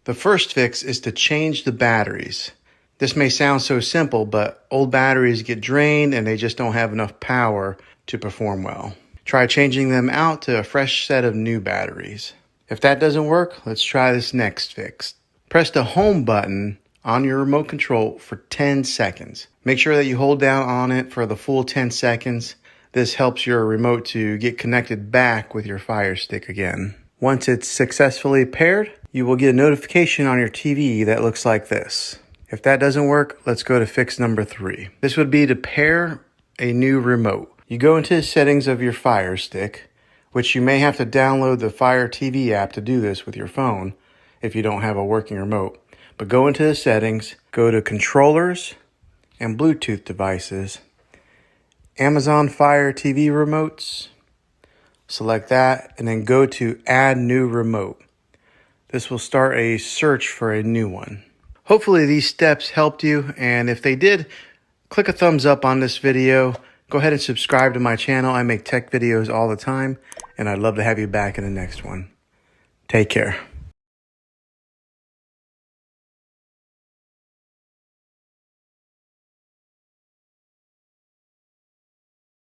The first fix is to change the batteries. This may sound so simple, but old batteries get drained and they just don't have enough power to perform well. Try changing them out to a fresh set of new batteries. If that doesn't work, let's try this next fix. Press the home button on your remote control for 10 seconds. Make sure that you hold down on it for the full 10 seconds. This helps your remote to get connected back with your Firestick again. Once it's successfully paired, you will get a notification on your TV that looks like this. If that doesn't work, let's go to fix number 3. This would be to pair a new remote. You go into the settings of your Firestick, which you may have to download the Fire TV app to do this with your phone if you don't have a working remote. But go into the settings, go to controllers and Bluetooth devices, Amazon Fire TV remotes, select that, and then go to add new remote. This will start a search for a new one. Hopefully these steps helped you, and if they did, click a thumbs up on this video. Go ahead and subscribe to my channel. I make tech videos all the time, and I'd love to have you back in the next one. Take care.